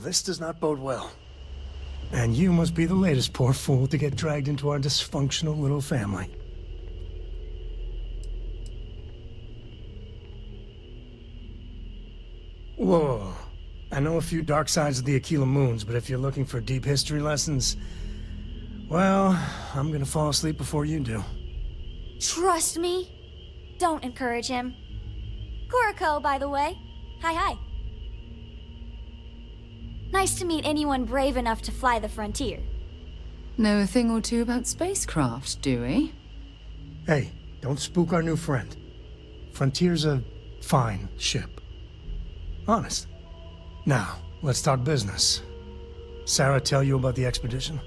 This does not bode well. And you must be the latest poor fool to get dragged into our dysfunctional little family. Whoa. I know a few dark sides of the Akila moons, but if you're looking for deep history lessons, well, I'm gonna fall asleep before you do. Trust me. Don't encourage him. Kuriko, by the way. Hi. Nice to meet anyone brave enough to fly the frontier. Know a thing or two about spacecraft, do we? Hey, don't spook our new friend. Frontier's a fine ship. Honest. Now, let's talk business. Sarah tell you about the expedition?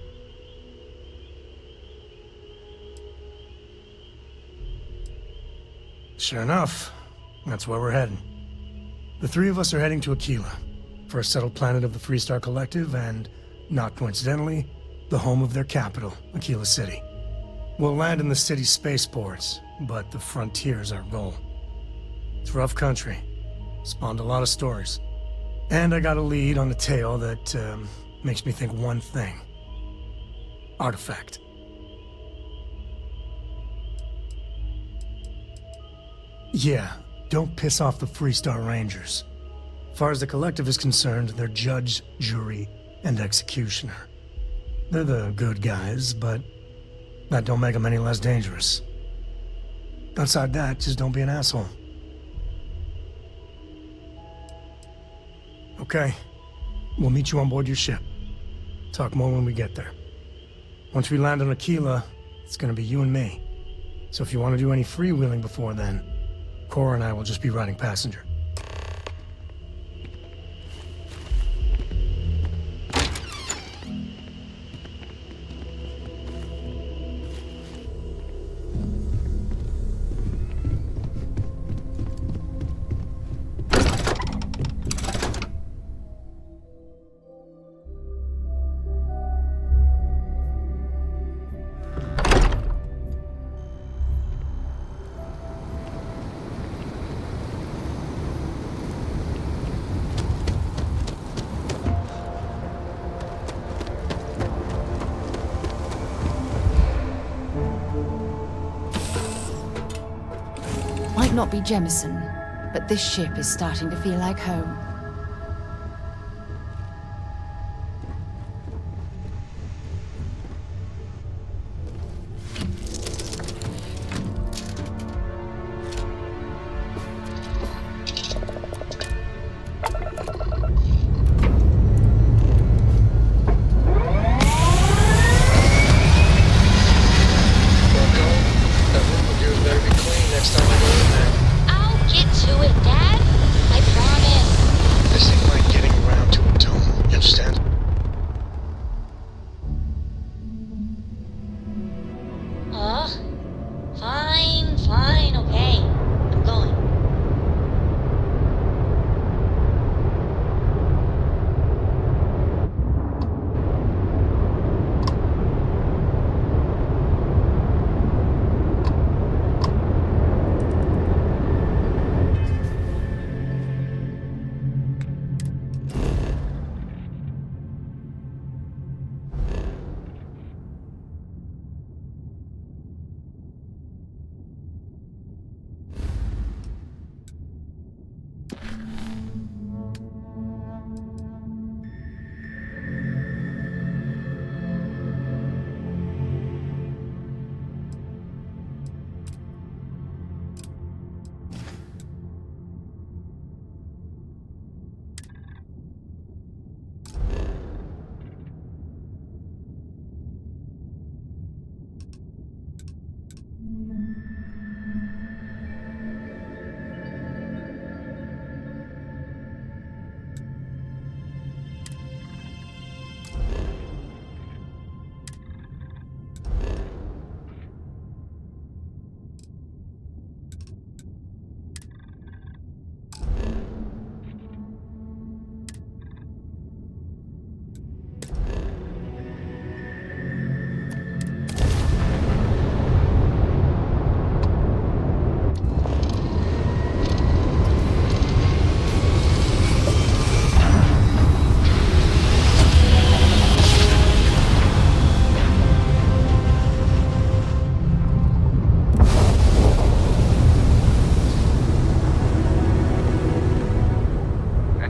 Sure enough, that's where we're heading. The three of us are heading to Akila, first settled planet of the Freestar Collective and, not coincidentally, the home of their capital, Akila City. We'll land in the city's spaceports, but the frontier's our goal. It's rough country. Spawned a lot of stories. And I got a lead on a tale that makes me think one thing. Artifact. Yeah, don't piss off the Freestar Rangers. As far as the Collective is concerned, they're judge, jury, and executioner. They're the good guys, but that don't make them any less dangerous. Outside that, just don't be an asshole. Okay. We'll meet you on board your ship. Talk more when we get there. Once we land on Akila, it's gonna be you and me. So if you want to do any freewheeling before then, Cora and I will just be riding passenger. Might not be Jemison, but this ship is starting to feel like home. I'll get to it, Dad. I promise.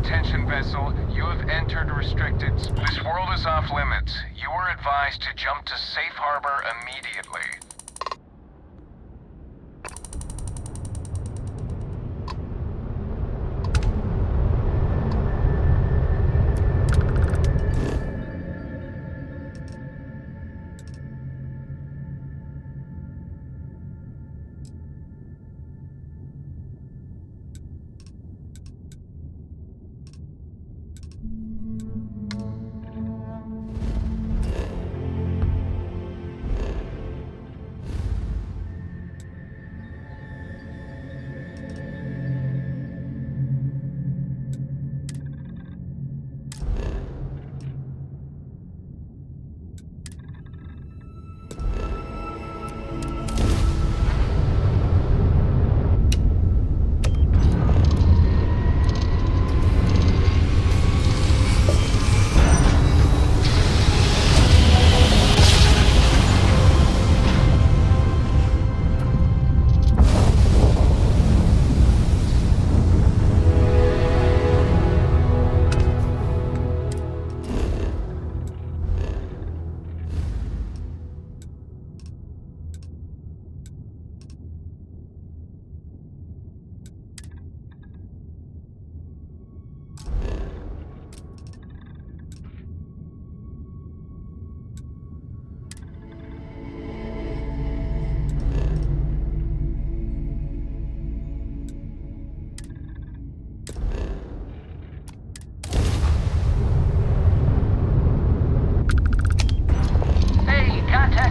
Attention vessel, you have entered restricted. This world is off limits. You are advised to jump to safe harbor immediately.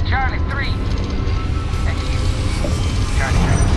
Charlie 3. That's you. Charlie 3.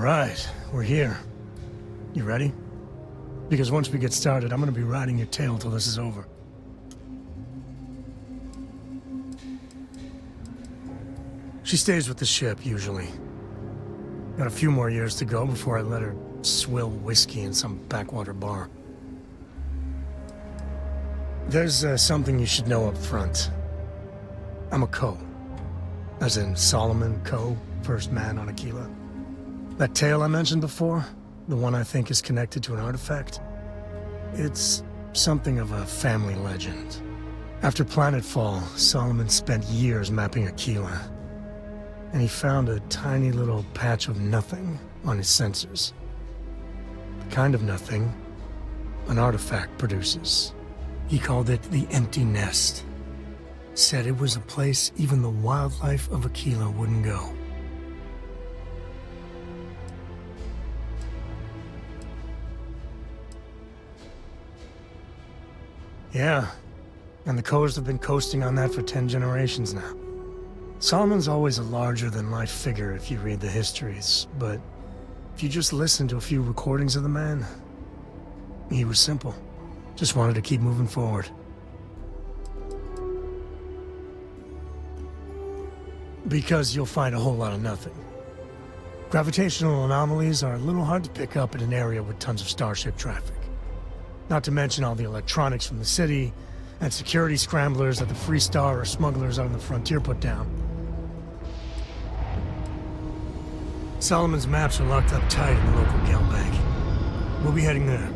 Alright, we're here. You ready? Because once we get started, I'm gonna be riding your tail till this is over. She stays with the ship, usually. Got a few more years to go before I let her swill whiskey in some backwater bar. There's something you should know up front. I'm a Co. As in Solomon Co., first man on Akila. That tale I mentioned before, the one I think is connected to an artifact, it's something of a family legend. After Planetfall, Solomon spent years mapping Akila, and he found a tiny little patch of nothing on his sensors. The kind of nothing an artifact produces. He called it the Empty Nest. Said it was a place even the wildlife of Akila wouldn't go. Yeah, and the Coast have been coasting on that for 10 generations now. Solomon's always a larger-than-life figure if you read the histories, but if you just listen to a few recordings of the man, he was simple. Just wanted to keep moving forward. Because you'll find a whole lot of nothing. Gravitational anomalies are a little hard to pick up in an area with tons of starship traffic. Not to mention all the electronics from the city, and security scramblers that the Freestar or smugglers out on the frontier put down. Solomon's maps are locked up tight in the local Gal Bank. We'll be heading there.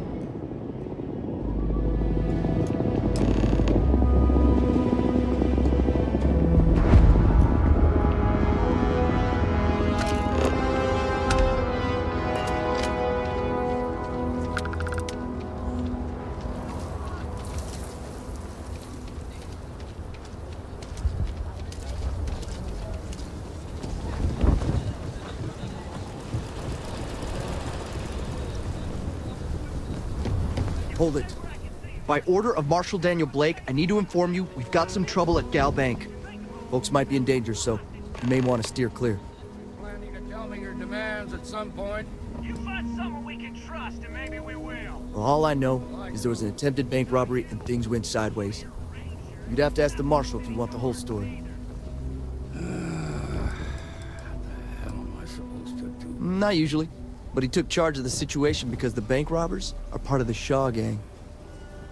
Hold it. By order of Marshal Daniel Blake, I need to inform you we've got some trouble at Gal Bank. Folks might be in danger, so you may want to steer clear. Planning to tell me your demands at some point? You find someone we can trust, and maybe we will. Well, all I know is there was an attempted bank robbery and things went sideways. You'd have to ask the Marshal if you want the whole story. What the hell am I supposed to do? Not usually, but he took charge of the situation because the bank robbers are part of the Shaw gang.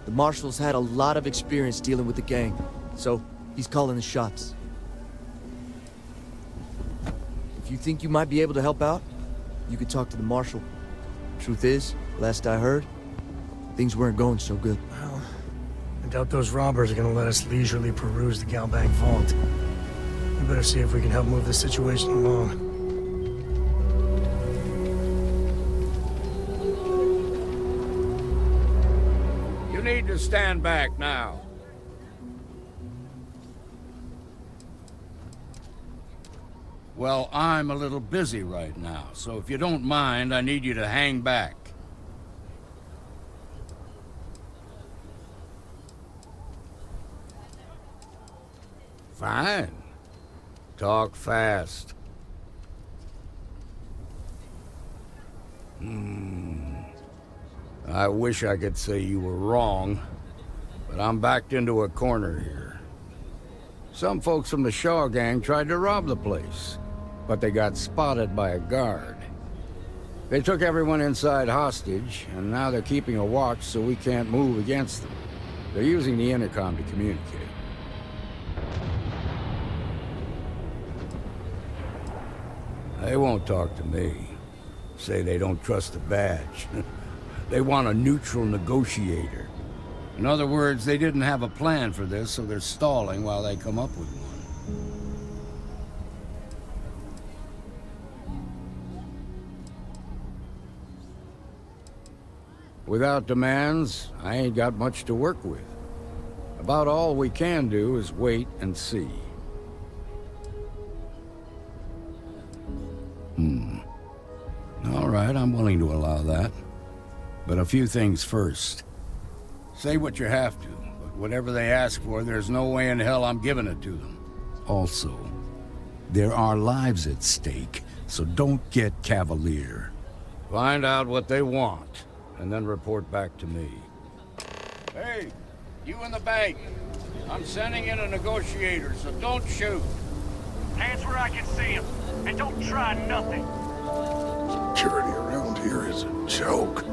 The Marshal's had a lot of experience dealing with the gang, so he's calling the shots. If you think you might be able to help out, you could talk to the Marshal. Truth is, last I heard, things weren't going so good. Well, I doubt those robbers are gonna let us leisurely peruse the Gal Bank vault. We better see if we can help move the situation along. You need to stand back now. Well, I'm a little busy right now, so if you don't mind, I need you to hang back. Fine. Talk fast. I wish I could say you were wrong, but I'm backed into a corner here. Some folks from the Shaw gang tried to rob the place, but they got spotted by a guard. They took everyone inside hostage, and now they're keeping a watch so we can't move against them. They're using the intercom to communicate. They won't talk to me. Say they don't trust the badge. They want a neutral negotiator. In other words, they didn't have a plan for this, so they're stalling while they come up with one. Without demands, I ain't got much to work with. About all we can do is wait and see. All right, I'm willing to allow that. But a few things first. Say what you have to, but whatever they ask for, there's no way in hell I'm giving it to them. Also, there are lives at stake, so don't get cavalier. Find out what they want, and then report back to me. Hey, you in the bank. I'm sending in a negotiator, so don't shoot. Hands where I can see him. And don't try nothing. Security around here is a joke.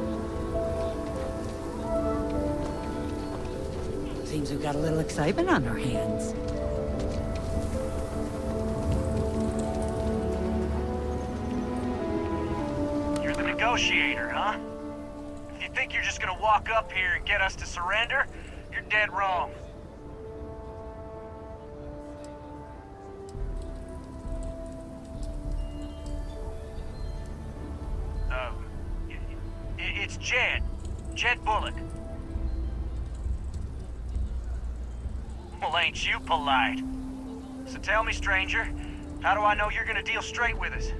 Seems we've got a little excitement on our hands. You're the negotiator, huh? If you think you're just gonna walk up here and get us to surrender, you're dead wrong. It's Jed. Jed Bullock. Well, ain't you polite? So tell me, stranger, how do I know you're gonna deal straight with us?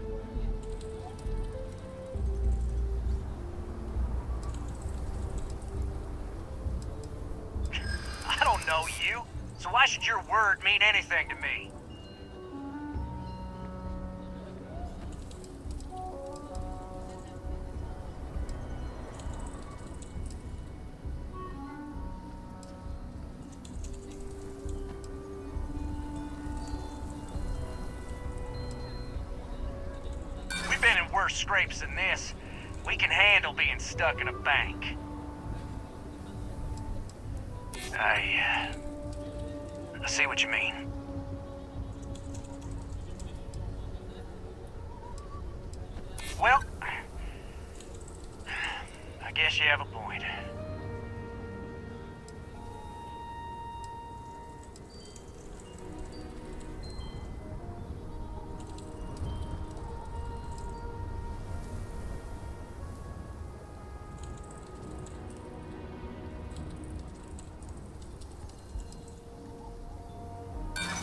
I don't know you, so why should your word mean anything to me? We've been in worse scrapes than this. We can handle being stuck in a bank. I see what you mean. Well, I guess you have a point.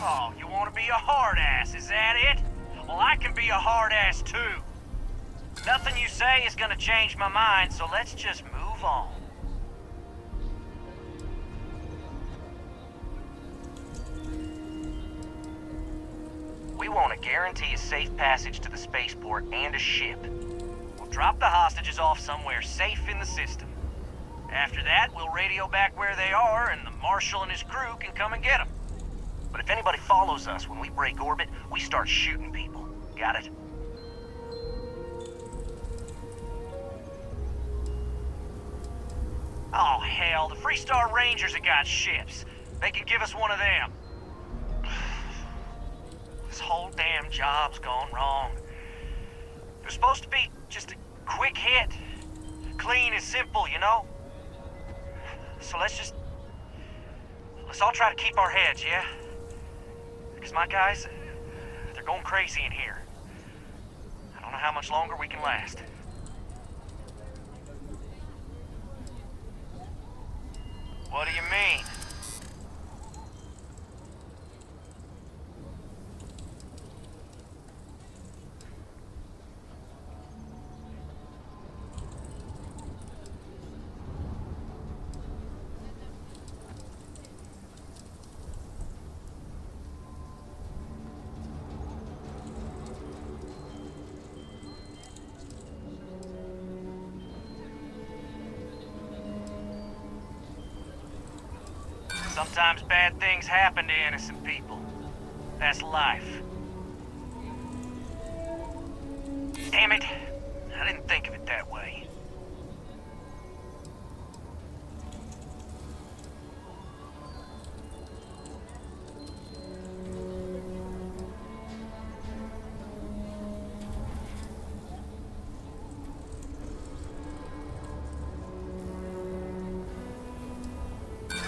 Oh, you want to be a hard ass, is that it? Well, I can be a hard ass too. Nothing you say is gonna change my mind, so let's just move on. We want to guarantee a safe passage to the spaceport and a ship. We'll drop the hostages off somewhere safe in the system. After that, we'll radio back where they are, and the Marshal and his crew can come and get them. But if anybody follows us when we break orbit, we start shooting people. Got it? Oh, hell, the Freestar Rangers have got ships. They can give us one of them. This whole damn job's gone wrong. It was supposed to be just a quick hit. Clean and simple, you know? So let's all try to keep our heads, yeah? Because my guys, they're going crazy in here. I don't know how much longer we can last. What do you mean? Sometimes bad things happen to innocent people. That's life. Damn it. I didn't think of it that way.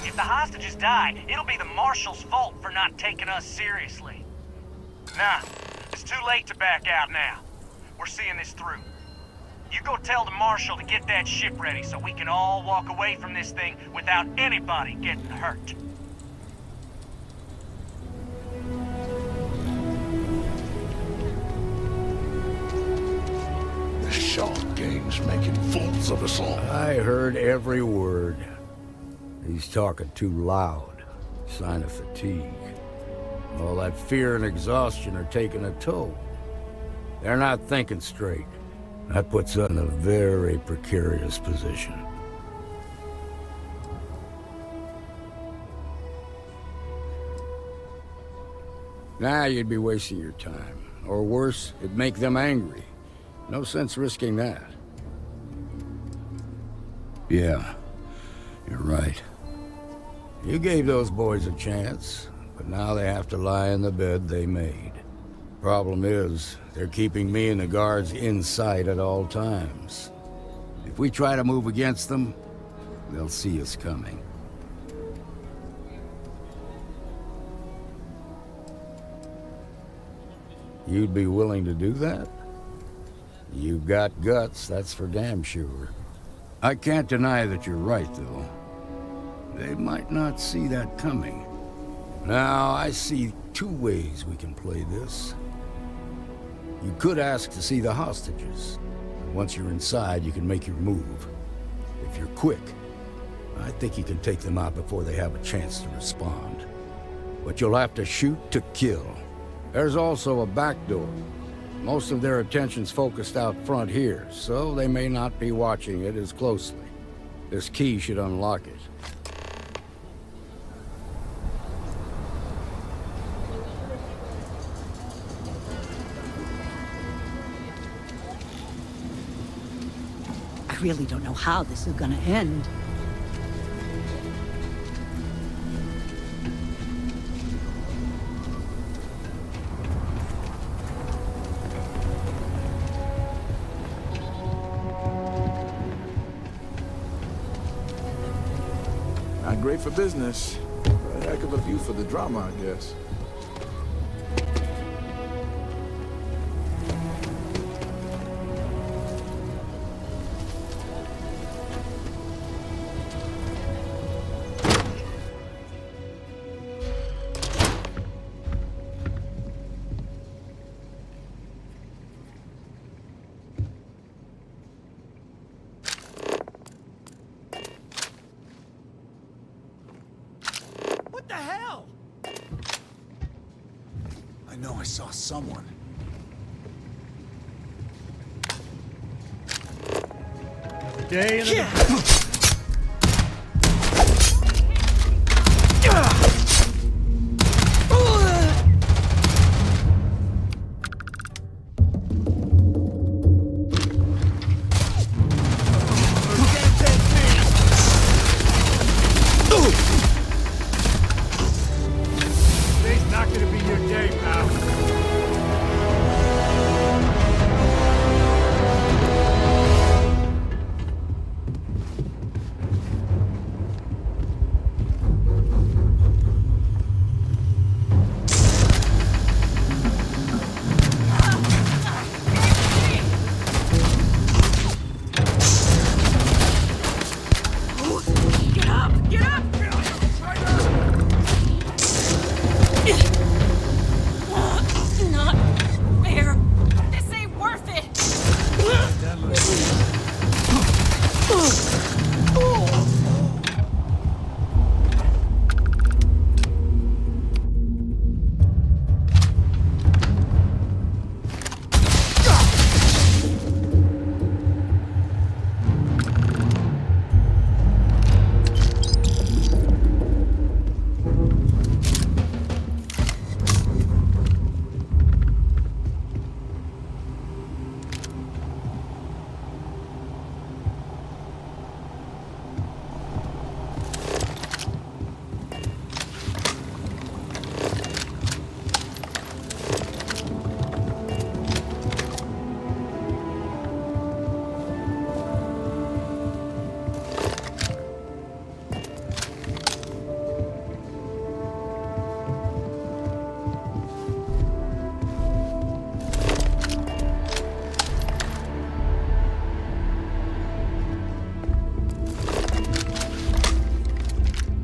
If the hostages die, it'll be the Marshal's fault for not taking us seriously. Nah, it's too late to back out now. We're seeing this through. You go tell the Marshal to get that ship ready so we can all walk away from this thing without anybody getting hurt. The Shaw gang's making fools of us all. I heard every word. He's talking too loud. Sign of fatigue. All that fear and exhaustion are taking a toll. They're not thinking straight. That puts us in a very precarious position. Nah, you'd be wasting your time. Or worse, it'd make them angry. No sense risking that. Yeah, you're right. You gave those boys a chance, but now they have to lie in the bed they made. Problem is, they're keeping me and the guards in sight at all times. If we try to move against them, they'll see us coming. You'd be willing to do that? You've got guts, that's for damn sure. I can't deny that you're right, though. They might not see that coming. Now, I see two ways we can play this. You could ask to see the hostages. Once you're inside, you can make your move. If you're quick, I think you can take them out before they have a chance to respond. But you'll have to shoot to kill. There's also a back door. Most of their attention's focused out front here, so they may not be watching it as closely. This key should unlock it. I really don't know how this is gonna end. Not great for business. A heck of a view for the drama, I guess. I know I saw someone. Day in the... Today's not gonna be your day, pal.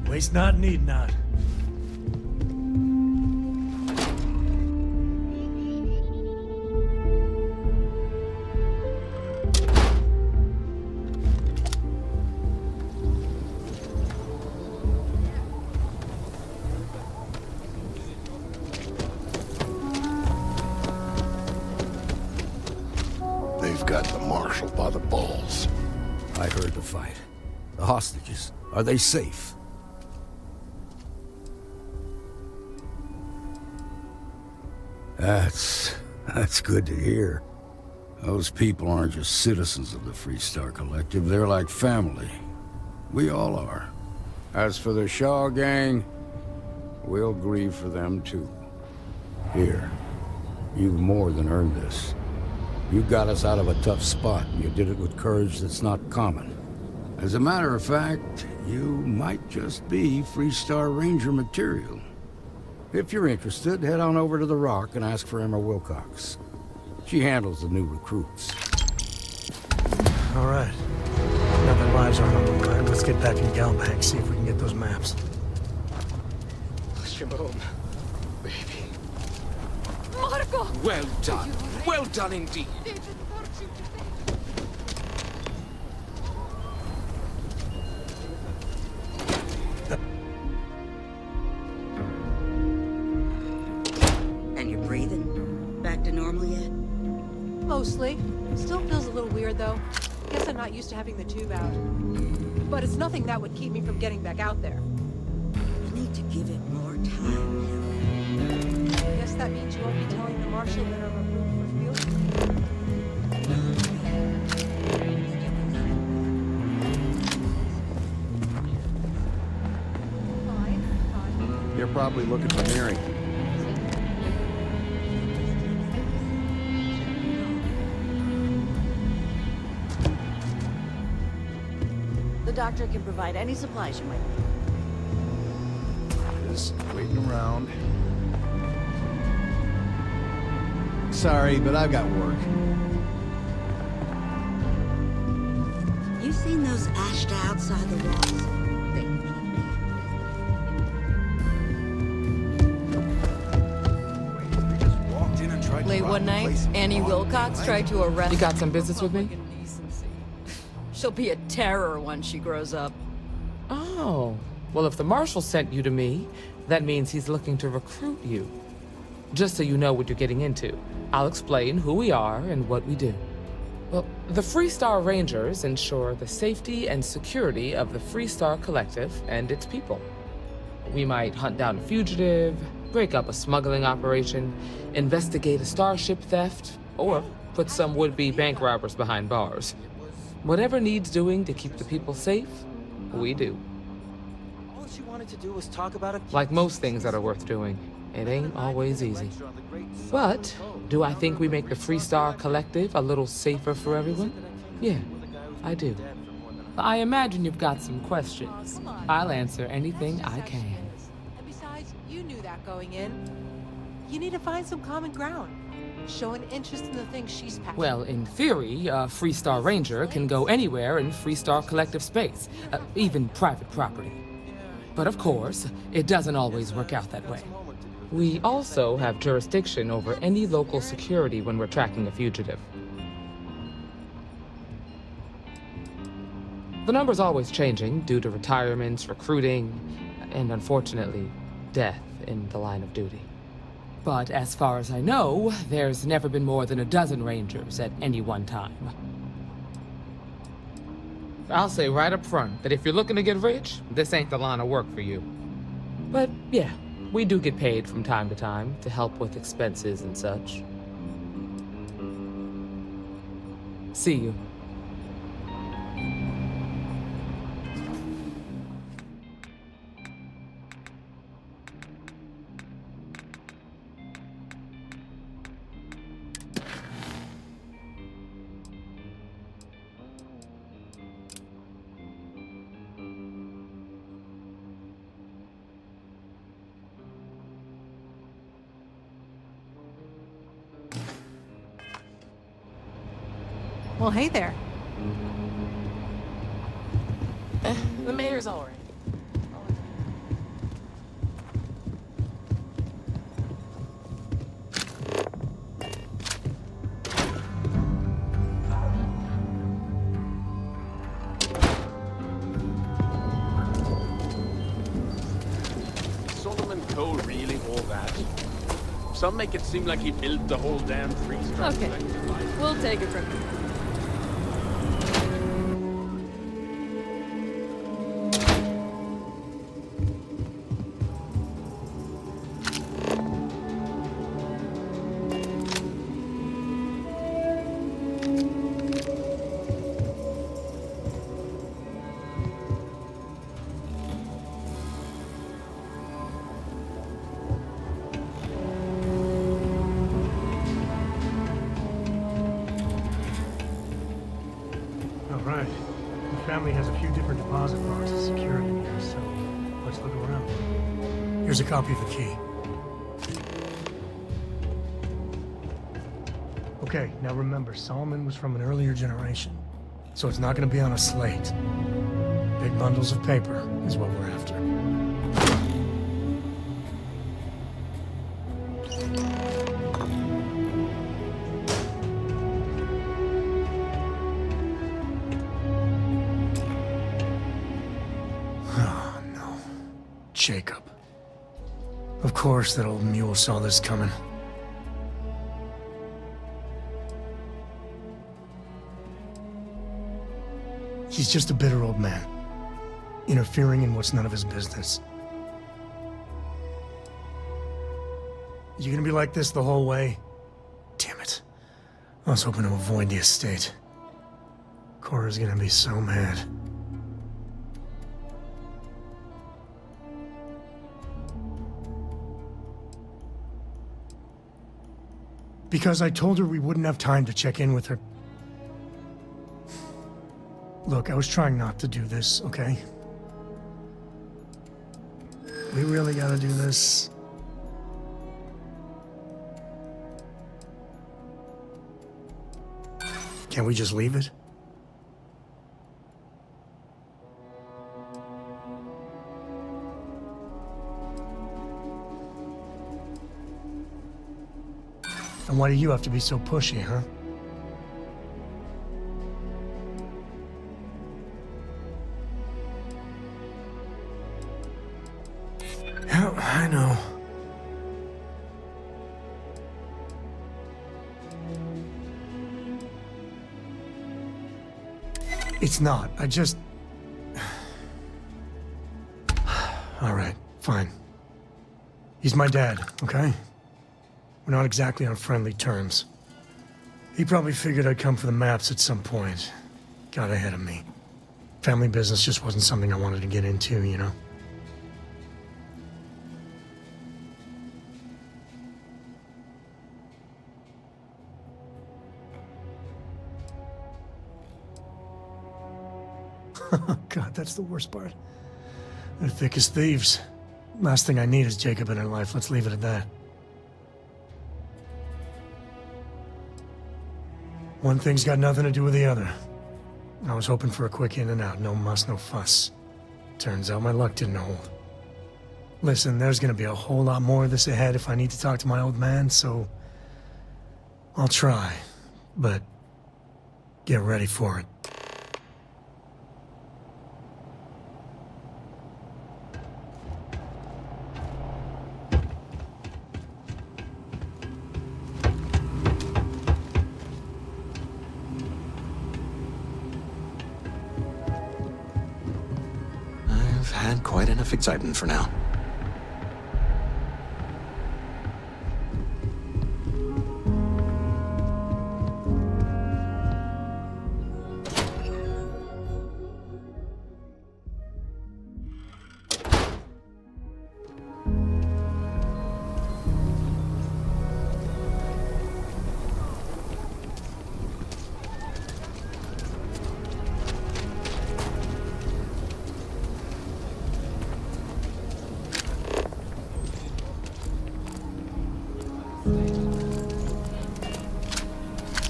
Waste not, need not. They've got the mark. I heard the fight. The hostages, are they safe? That's good to hear. Those people aren't just citizens of the Freestar Collective, they're like family. We all are. As for the Shaw gang, we'll grieve for them too. Here, you've more than earned this. You got us out of a tough spot, and you did it with courage that's not common. As a matter of fact, you might just be Freestar Ranger material. If you're interested, head on over to the Rock and ask for Emma Wilcox. She handles the new recruits. All right. Now that lives aren't on the line, let's get back in Galbank, see if we can get those maps. Shimon, baby. Marco! Well done. Well done indeed. And you're breathing? Back to normal yet? Mostly. Still feels a little weird, though. Guess I'm not used to having the tube out. But it's nothing that would keep me from getting back out there. You need to give it more time. I guess that means you won't be telling the marshal that I'm approved for field? Fine. You're probably looking for Mary. The doctor can provide any supplies you might need. Just waiting around. Sorry, but I've got work. You seen those ashed outside the walls? They just walked in and tried to Late rob one the night, place. Annie Wilcox tried to arrest... You got some business with me? She'll be a terror once she grows up. Oh. Well, if the marshal sent you to me, that means he's looking to recruit you. Just so you know what you're getting into, I'll explain who we are and what we do. Well, the Freestar Rangers ensure the safety and security of the Freestar Collective and its people. We might hunt down a fugitive, break up a smuggling operation, investigate a starship theft, or put some would-be bank robbers behind bars. Whatever needs doing to keep the people safe, we do. All she wanted to do was talk about Like most things that are worth doing, it ain't always easy. But do I think we make the Freestar Collective a little safer for everyone? Yeah, I do. I imagine you've got some questions. I'll answer anything I can. And besides, you knew that going in. You need to find some common ground. Show an interest in the things she's passionate. Well, in theory, a Freestar Ranger can go anywhere in Freestar Collective space, even private property. But of course, it doesn't always work out that way. We also have jurisdiction over any local security when we're tracking a fugitive. The number's always changing due to retirements, recruiting, and unfortunately, death in the line of duty. But as far as I know, there's never been more than a dozen Rangers at any one time. I'll say right up front that if you're looking to get rich, this ain't the line of work for you. But yeah, we do get paid from time to time to help with expenses and such. See you. Well, hey there. The mayor's all right. Solomon Cole really all that? Some make it seem like he built the whole damn Freestar. Okay, we'll take it from here. Right. The family has a few different deposit boxes secured in here, so let's look around. Here's a copy of the key. Okay, now remember, Solomon was from an earlier generation, so it's not going to be on a slate. Big bundles of paper is what we're after. Oh, no. Jacob. Of course that old mule saw this coming. He's just a bitter old man, interfering in what's none of his business. You gonna be like this the whole way? Damn it. I was hoping to avoid the estate. Cora's gonna be so mad. Because I told her we wouldn't have time to check in with her. Look, I was trying not to do this, okay? We really gotta do this. Can't we just leave it? And why do you have to be so pushy, huh? I know. It's not. I just... All right, fine. He's my dad, okay? We're not exactly on friendly terms. He probably figured I'd come for the maps at some point. Got ahead of me. Family business just wasn't something I wanted to get into, you know? God, that's the worst part. They're thick as thieves. Last thing I need is Jacob in her life. Let's leave it at that. One thing's got nothing to do with the other. I was hoping for a quick in and out. No muss, no fuss. Turns out my luck didn't hold. Listen, there's gonna be a whole lot more of this ahead if I need to talk to my old man, so... I'll try. But... get ready for it. Had quite enough excitement for now.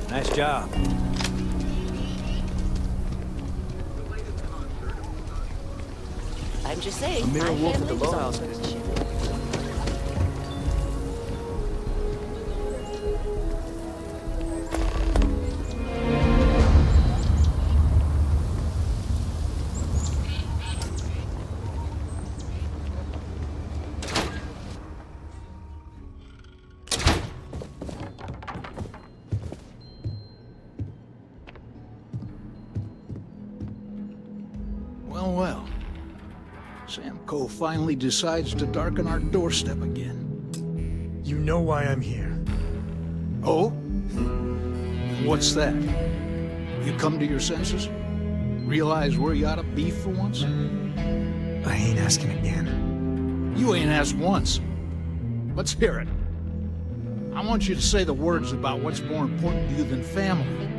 Nice job. I'm just saying, A mere my wolf at the family was lowhouse. also shit. Well. Sam Coe finally decides to darken our doorstep again. You know why I'm here. Oh? What's that? You come to your senses? Realize where you ought to be for once? I ain't asking again. You ain't asked once. Let's hear it. I want you to say the words about what's more important to you than family.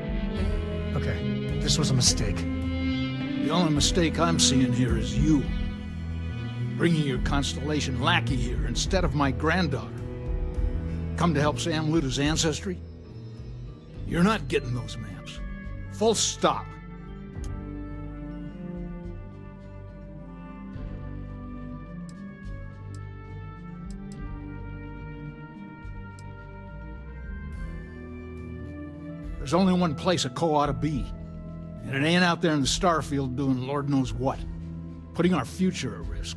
Okay. This was a mistake. The only mistake I'm seeing here is you. Bringing your Constellation lackey here instead of my granddaughter. Come to help Sam loot his ancestry? You're not getting those maps. Full stop. There's only one place a co ought to be. And it ain't out there in the Starfield doing Lord knows what. Putting our future at risk.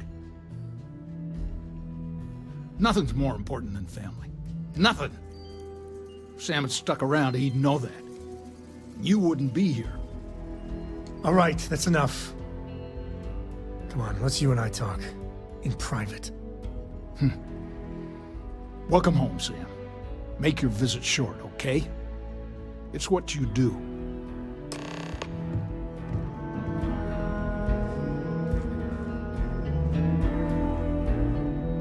Nothing's more important than family. Nothing. If Sam had stuck around, he'd know that. You wouldn't be here. All right, that's enough. Come on, let's you and I talk. In private. Welcome home, Sam. Make your visit short, okay? It's what you do.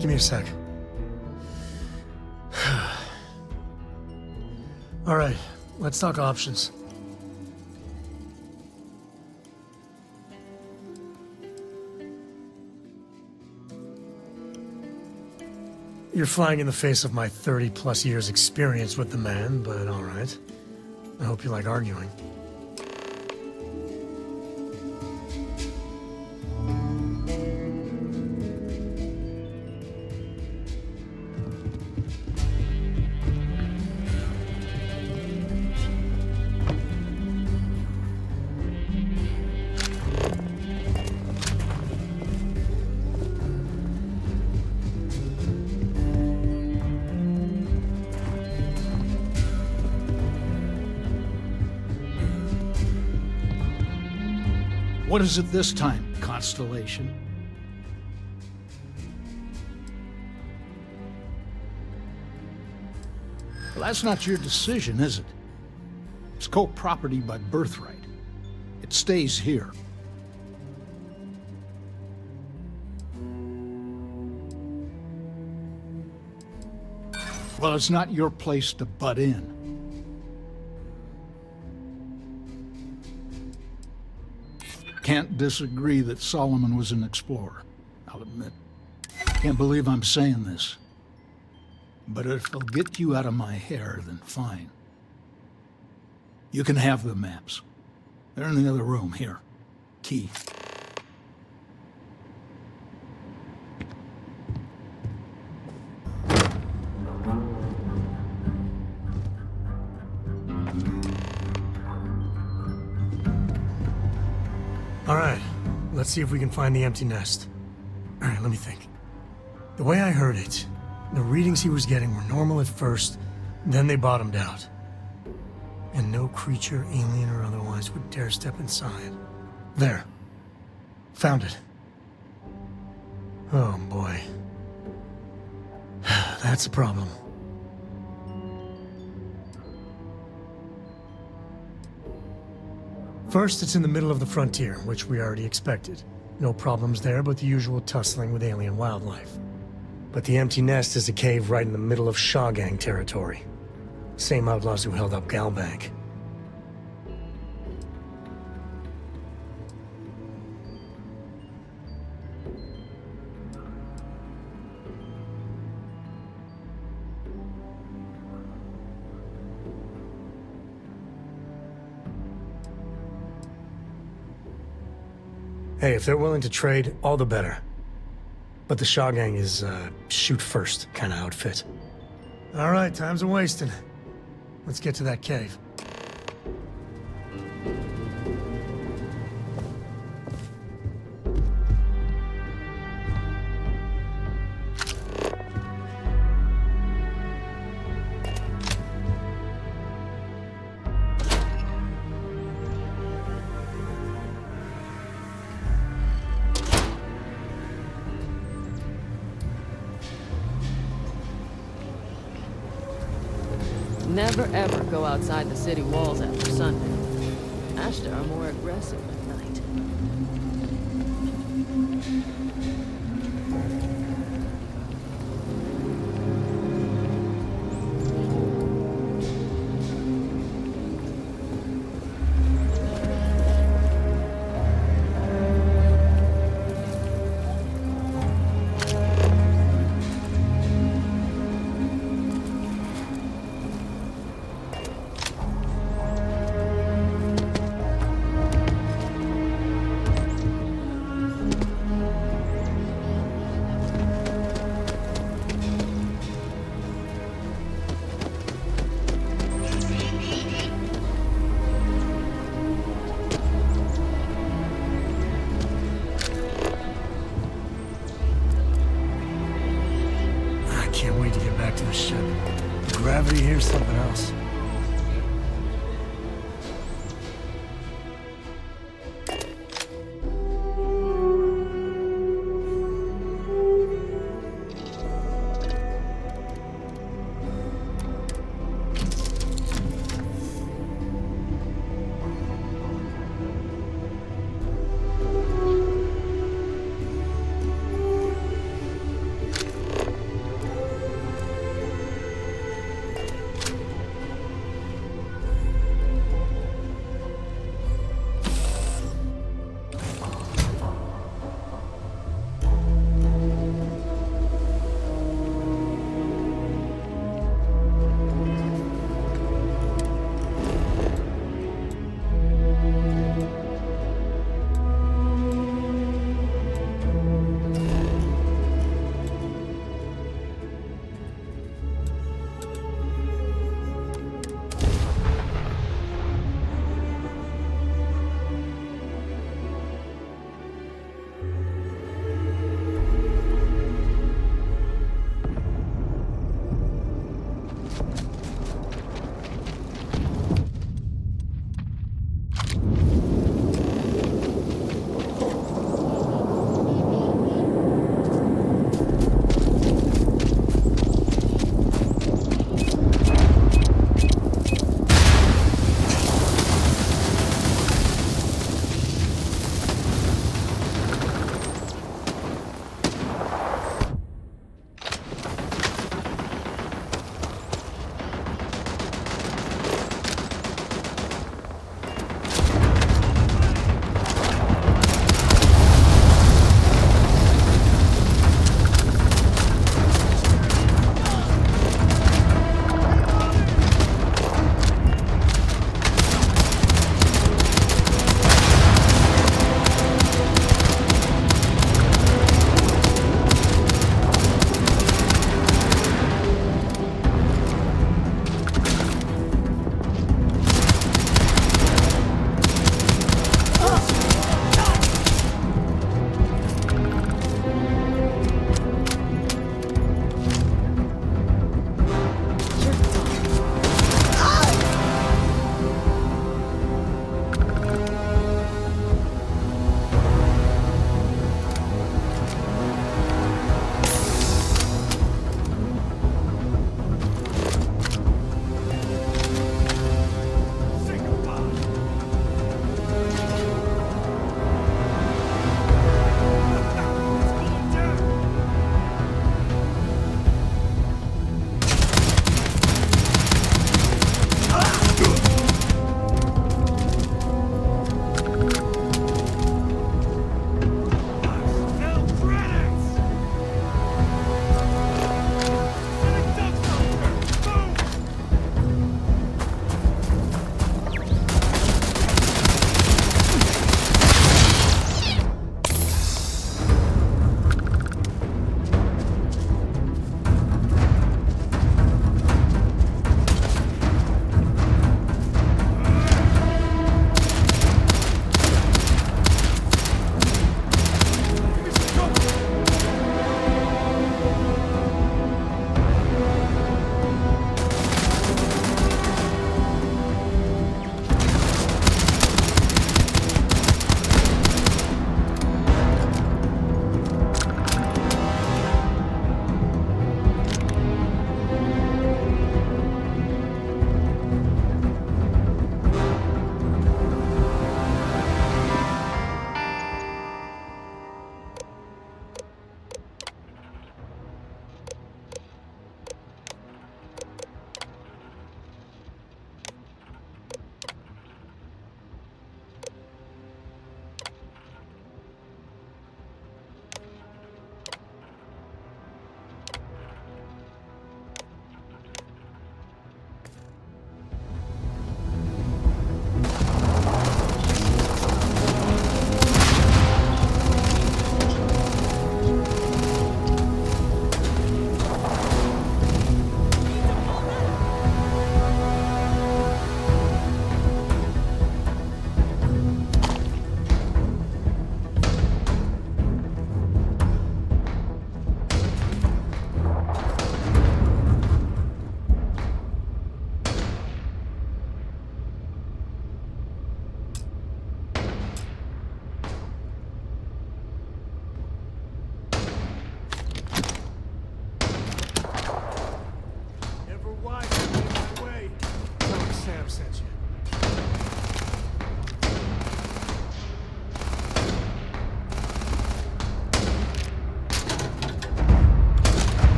Give me a sec. All right, let's talk options. You're flying in the face of my 30-plus years experience with the man, but all right. I hope you like arguing. What is it this time, Constellation? Well, that's not your decision, is it? It's co-property by birthright. It stays here. Well, it's not your place to butt in. Can't disagree that Solomon was an explorer, I'll admit. Can't believe I'm saying this. But if it'll get you out of my hair, then fine. You can have the maps. They're in the other room, here. Key. All right, let's see if we can find the empty nest. All right, let me think. The way I heard it, the readings he was getting were normal at first, then they bottomed out. And no creature, alien or otherwise, would dare step inside. There. Found it. Oh, boy. That's a problem. First, it's in the middle of the frontier, which we already expected. No problems there, but the usual tussling with alien wildlife. But the empty nest is a cave right in the middle of Shaw Gang territory. Same outlaws who held up Galbank. Hey, if they're willing to trade, all the better. But the Shaw Gang is, shoot first kind of outfit. All right, time's a-wasting. Let's get to that cave. Never ever go outside the city walls after Sunday. Ashta are more aggressive at night. something else.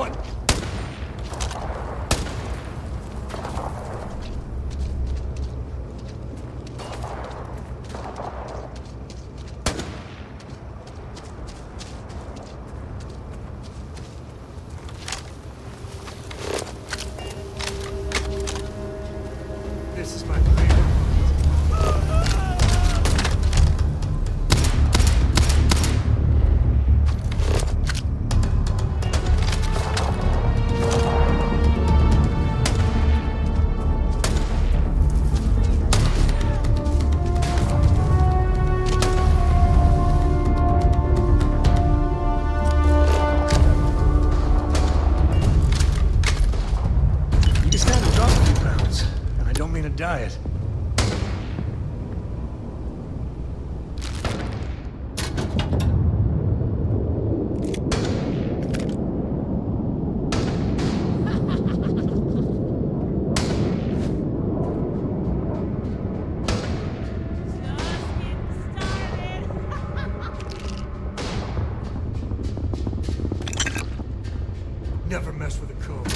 What? This is my favorite. You can stand to drop a few pounds, and I don't mean a diet. Never mess with a code.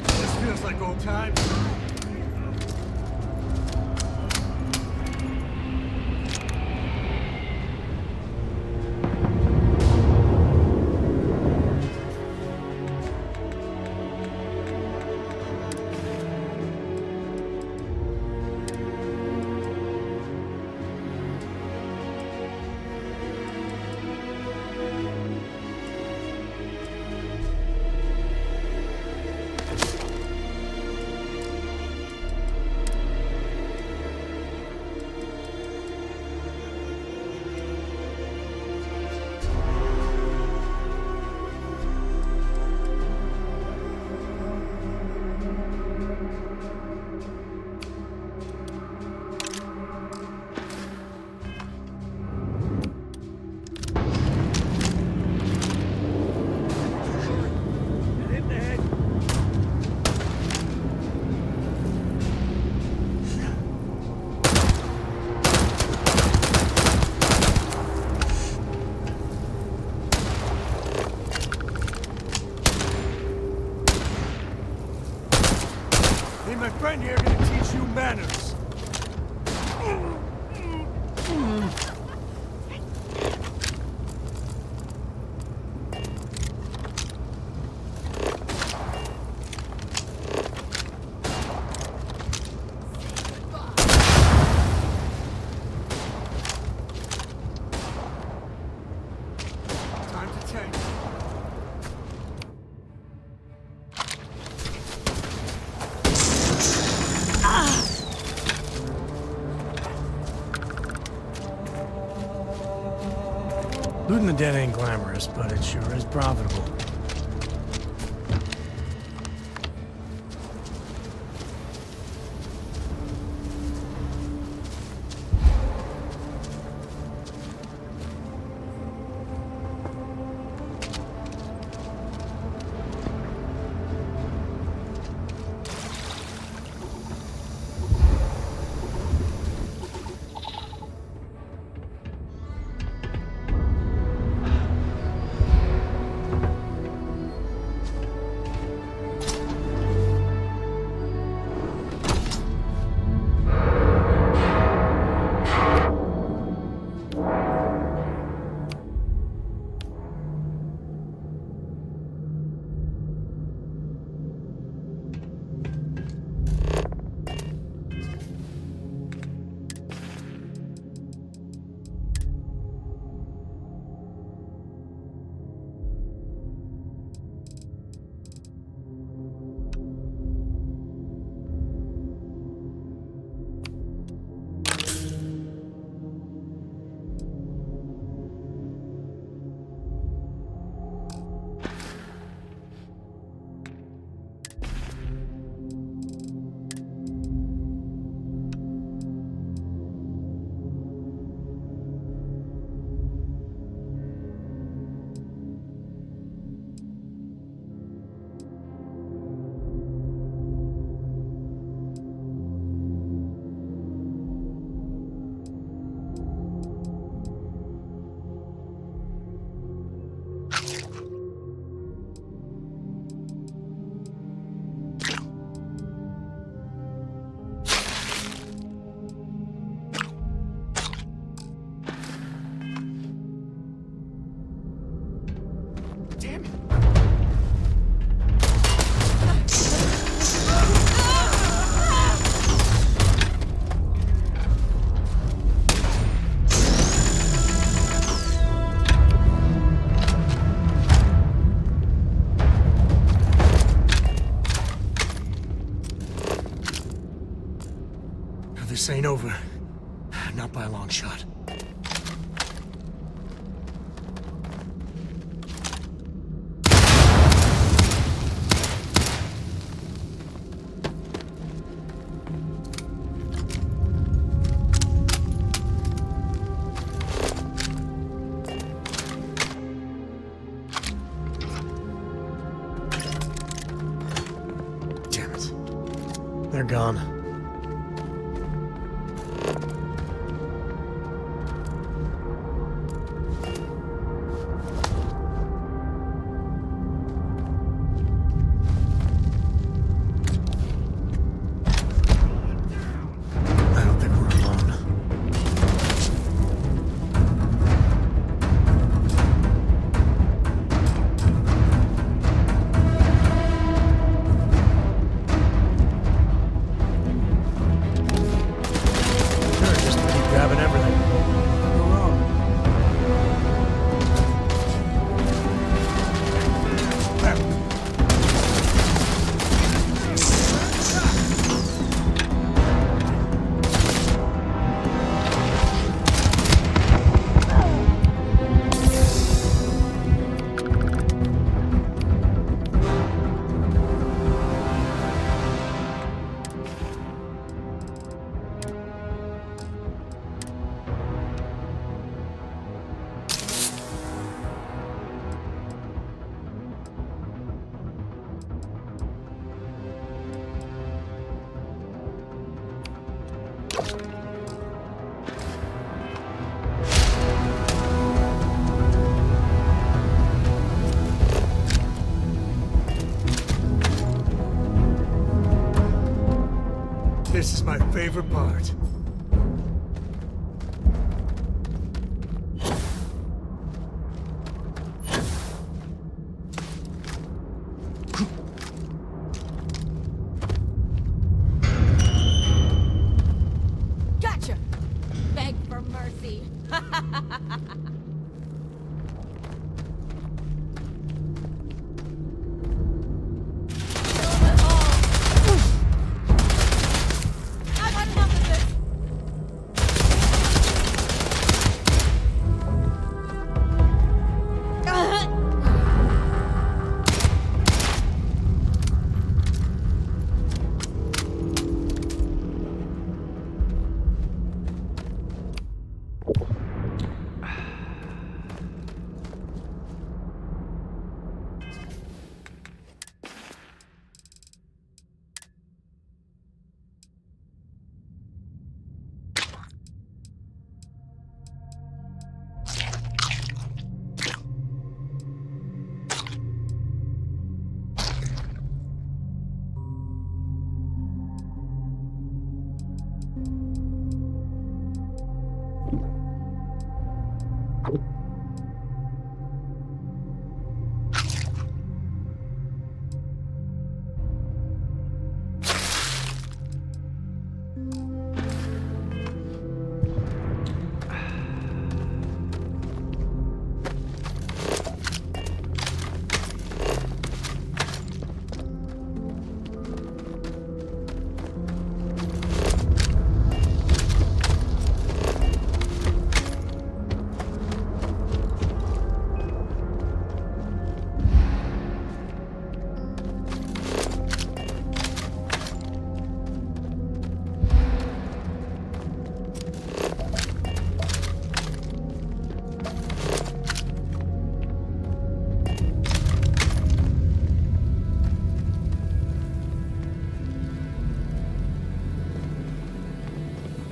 This feels like old times. Me and my friend here are gonna teach you manners. Time to tank. Looting the dead ain't glamorous, but it sure is profitable. This ain't over. Not by a long shot. Damn it. They're gone. This is my favorite part. Gotcha! Beg for mercy.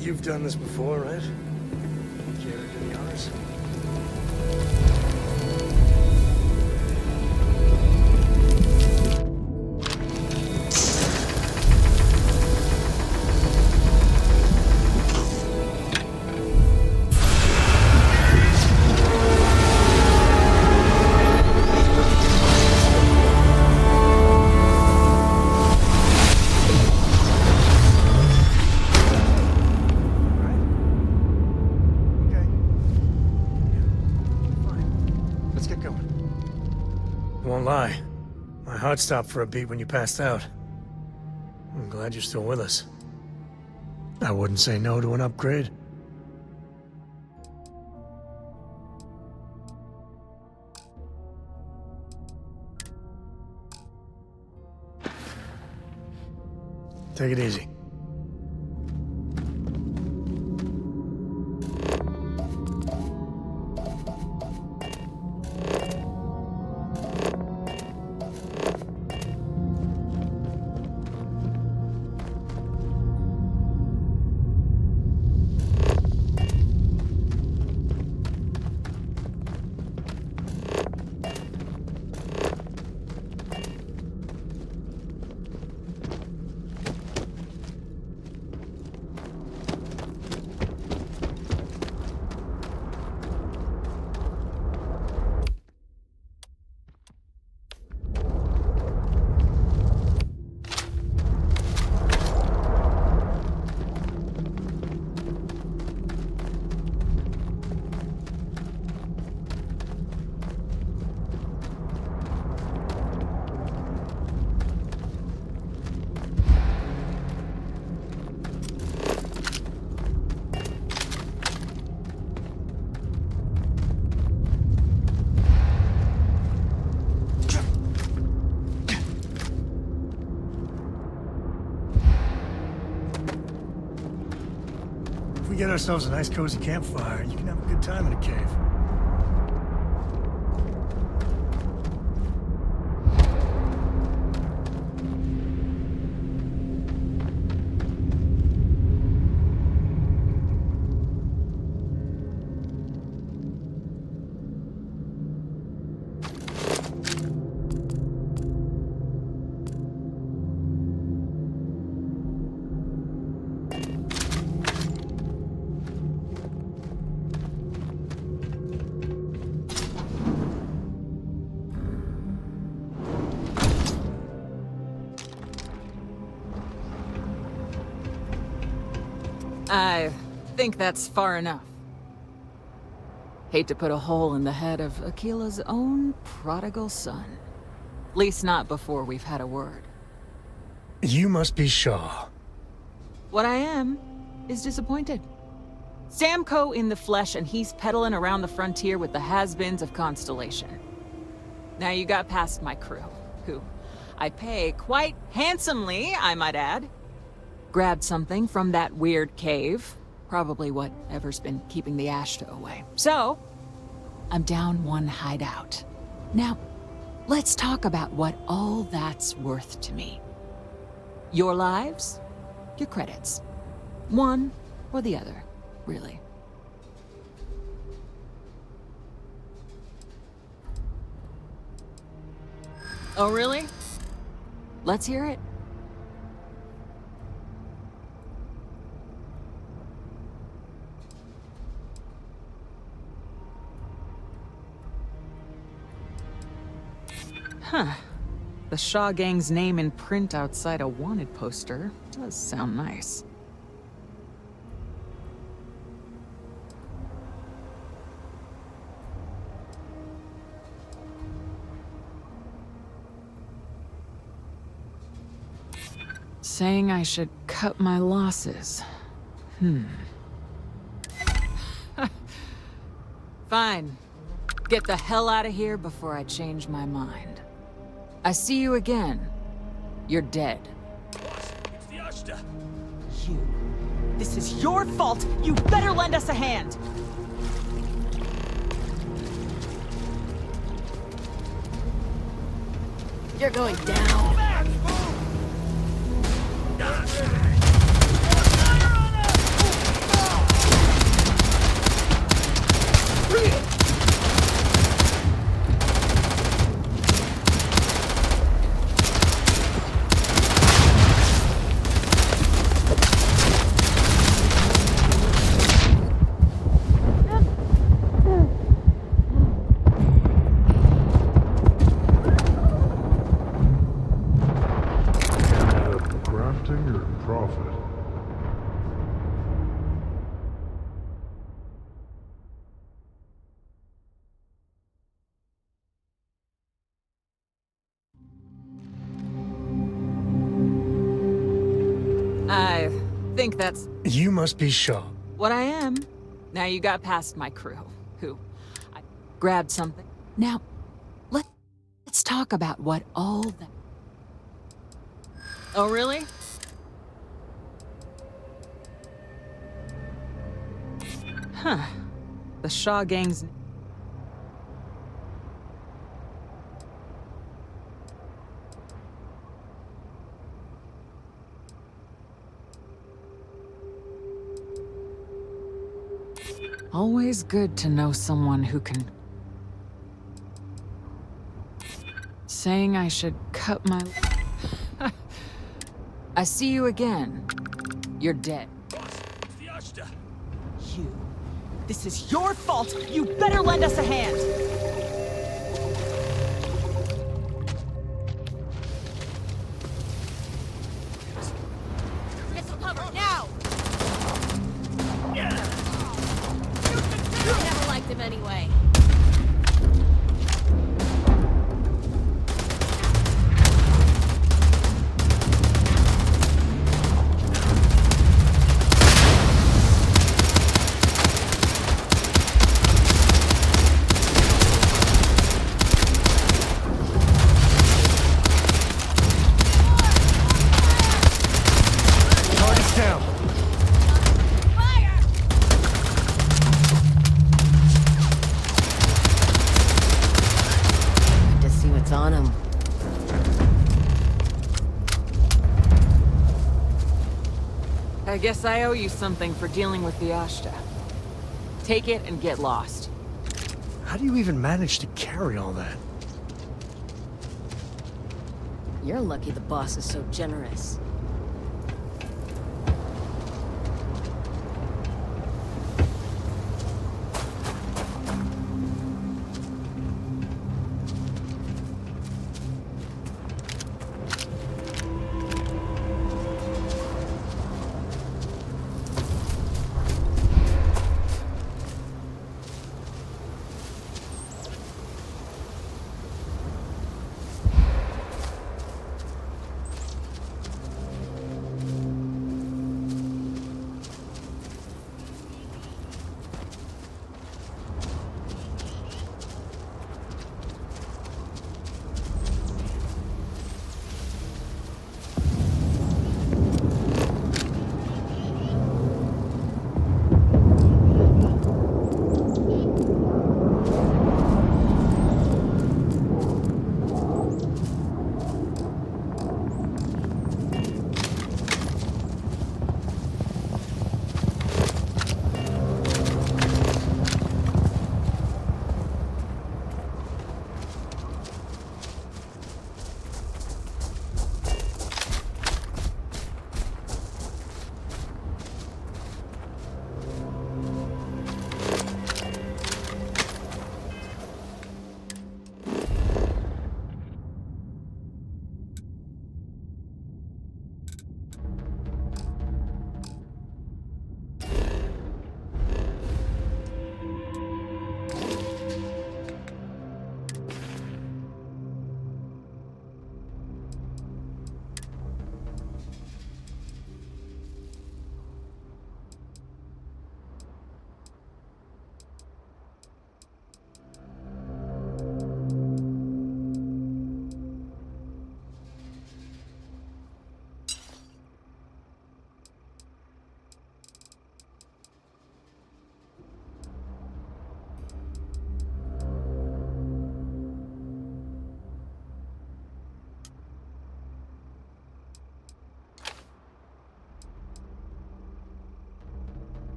You've done this before, right? Care to do the honors? Won't lie. My heart stopped for a beat when you passed out. I'm glad you're still with us. I wouldn't say no to an upgrade. Take it easy. If we get ourselves a nice cozy campfire, you can have a good time in a cave. I think that's far enough. Hate to put a hole in the head of Akila's own prodigal son. At least not before we've had a word. You must be Shaw. What I am is disappointed. Samco in the flesh, and he's peddling around the frontier with the has-beens of Constellation. Now you got past my crew, who I pay quite handsomely, I might add. Grabbed something from that weird cave. Probably whatever's been keeping the Ashta away. So, I'm down one hideout. Now, let's talk about what all that's worth to me. Your lives, your credits. One or the other, really. Oh, really? Let's hear it. Huh. The Shaw Gang's name in print outside a wanted poster does sound nice. Saying I should cut my losses. Fine. Get the hell out of here before I change my mind. I see you again. You're dead. It's the Ashta. You. This is your fault. You better lend us a hand. You're going down. I think that's... You must be Shaw. What I am. Now you got past my crew, who I grabbed something. Now, let's talk about what all that... Oh, really? Huh. The Shaw gang's... Always good to know someone who can... Saying I should cut my... I see you again. You're dead. You. This is your fault. You better lend us a hand. Get some cover now! I never liked him anyway. I guess I owe you something for dealing with the Ashta. Take it and get lost. How do you even manage to carry all that? You're lucky the boss is so generous.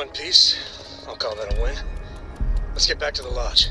one piece. I'll call that a win. Let's get back to the lodge.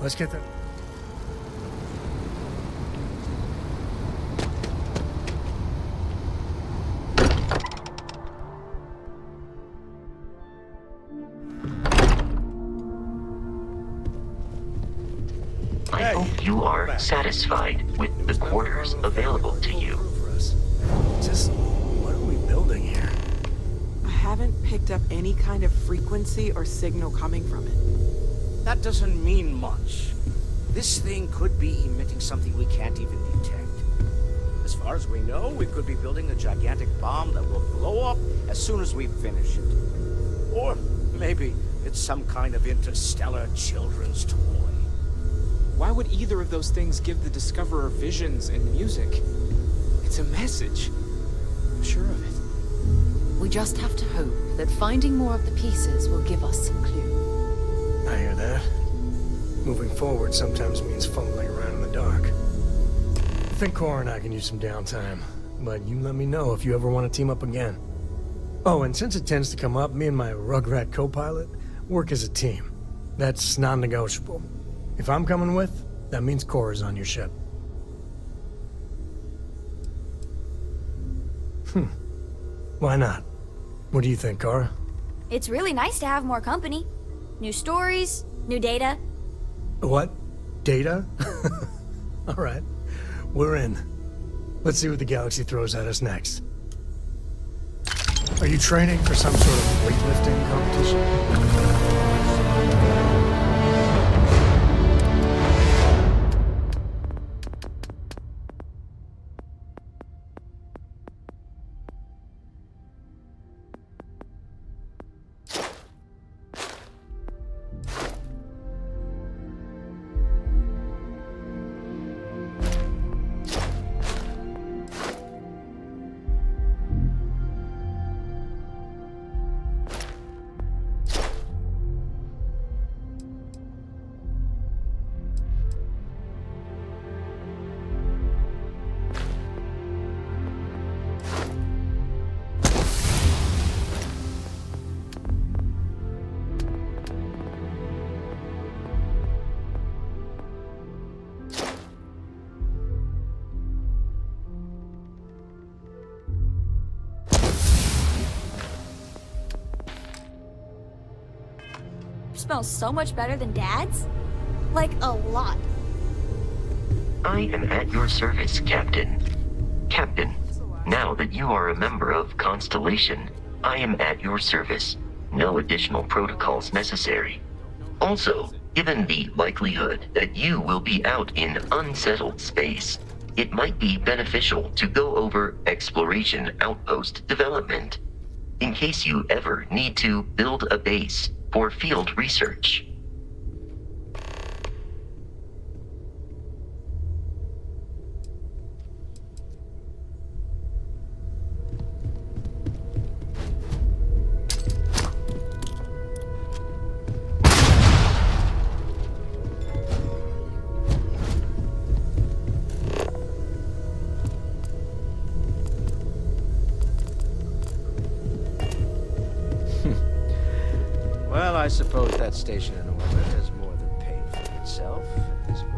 Let's get that. I hope you are satisfied with the quarters available to you. Just what are we building here? I haven't picked up any kind of frequency or signal coming from it. That doesn't mean much. This thing could be emitting something we can't even detect. As far as we know, we could be building a gigantic bomb that will blow up as soon as we finish it. Or maybe it's some kind of interstellar children's toy. Why would either of those things give the Discoverer visions and music? It's a message. I'm sure of it. We just have to hope that finding more of the pieces will give us some clue. I hear that. Moving forward sometimes means fumbling around in the dark. I think Cora and I can use some downtime, but you let me know if you ever want to team up again. Oh, and since it tends to come up, me and my Rugrat co-pilot work as a team. That's non-negotiable. If I'm coming with, that means Cora's on your ship. Why not? What do you think, Cora? It's really nice to have more company. New stories, new data. What? Data? All right. We're in. Let's see what the galaxy throws at us next. Are you training for some sort of weightlifting competition? Smells so much better than Dad's. Like, a lot. I am at your service, Captain. Captain, now that you are a member of Constellation, I am at your service. No additional protocols necessary. Also, given the likelihood that you will be out in unsettled space, it might be beneficial to go over exploration outpost development, in case you ever need to build a base for field research. Well, I suppose that station in orbit has more than paid for itself at this point.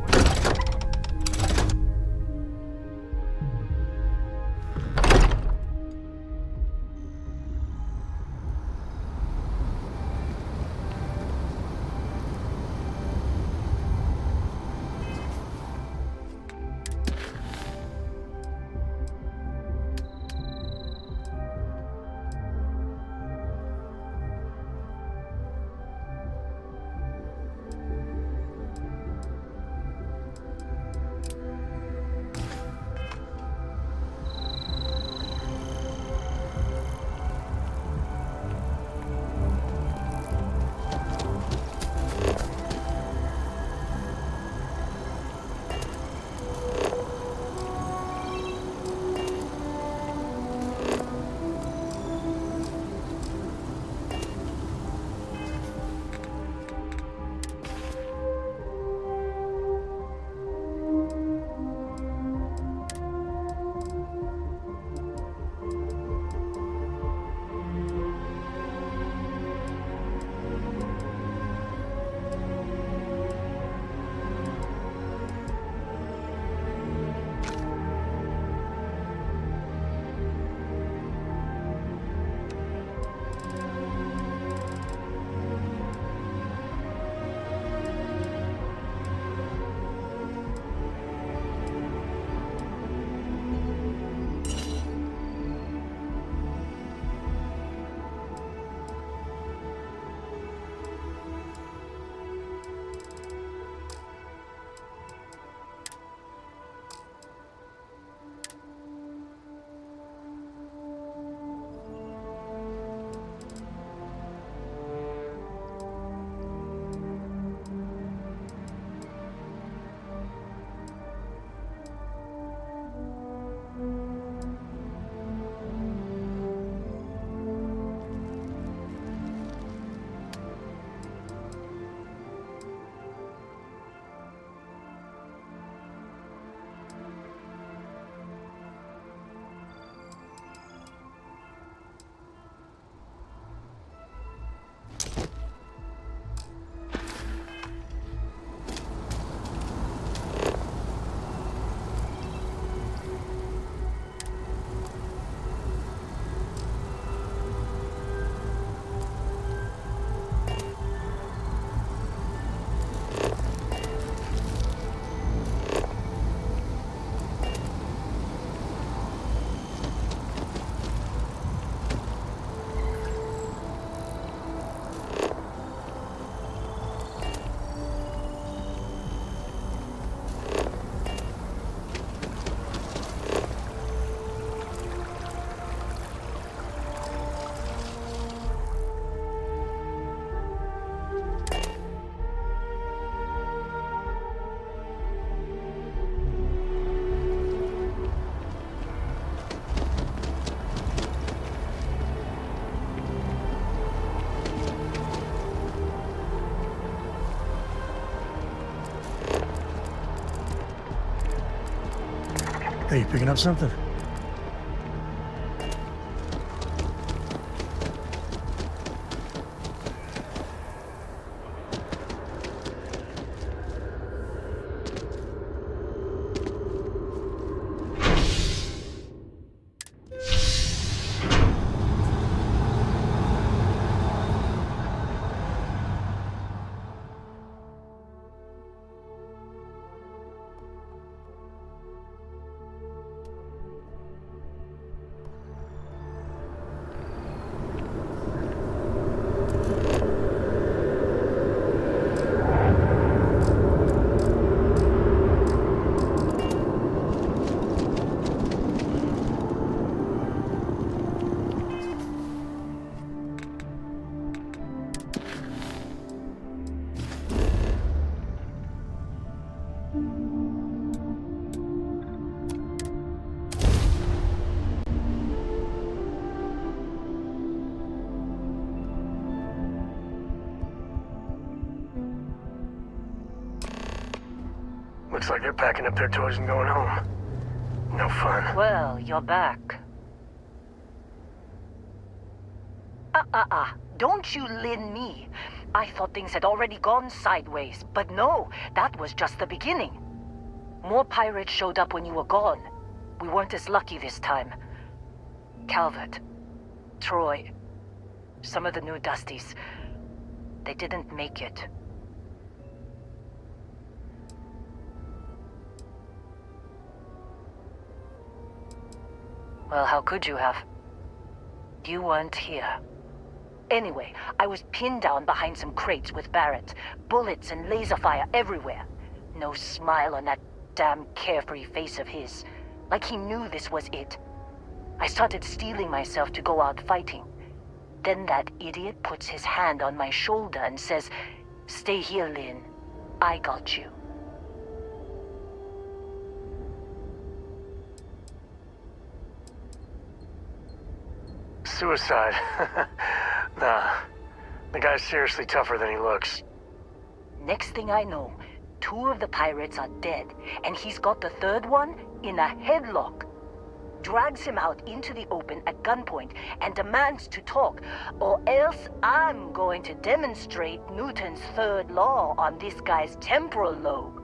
Hey, you picking up something? Looks like they're packing up their toys and going home. No fun. Well, you're back. Don't you lin me. I thought things had already gone sideways, but no, that was just the beginning. More pirates showed up when you were gone. We weren't as lucky this time. Calvert, Troy, some of the new Dusties, they didn't make it. Well, how could you have? You weren't here. Anyway, I was pinned down behind some crates with Barrett. Bullets and laser fire everywhere. No smile on that damn carefree face of his. Like he knew this was it. I started steeling myself to go out fighting. Then that idiot puts his hand on my shoulder and says, "Stay here, Lynn. I got you." Suicide. Nah. The guy's seriously tougher than he looks. Next thing I know, 2 of the pirates are dead, and he's got the 3rd one in a headlock. Drags him out into the open at gunpoint and demands to talk, or else I'm going to demonstrate Newton's 3rd law on this guy's temporal lobe.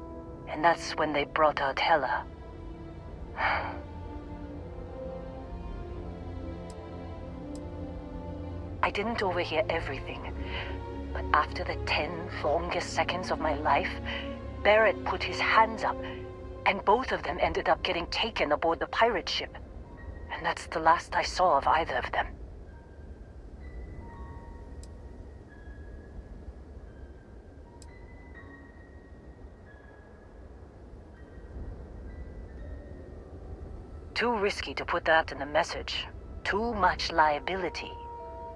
And that's when they brought out Hela. I didn't overhear everything, but after the 10 longest seconds of my life, Barrett put his hands up, and both of them ended up getting taken aboard the pirate ship. And that's the last I saw of either of them. Too risky to put that in the message. Too much liability.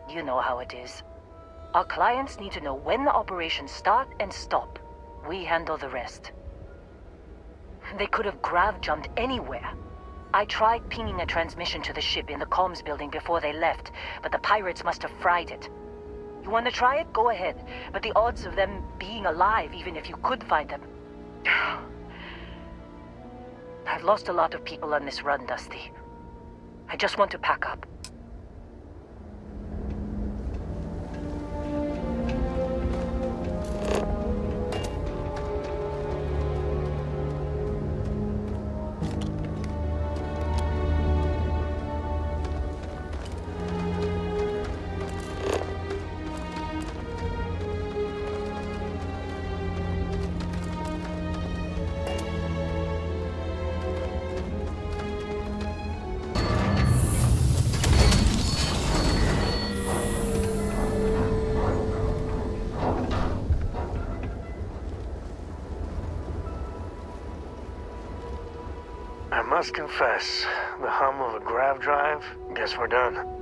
You know how it is. Our clients need to know when the operations start and stop. We handle the rest. They could have grav-jumped anywhere. I tried pinging a transmission to the ship in the comms building before they left, but the pirates must have fried it. You want to try it? Go ahead. But the odds of them being alive, even if you could find them... I've lost a lot of people on this run, Dusty. I just want to pack up. I must confess, the hum of a grav drive, guess we're done.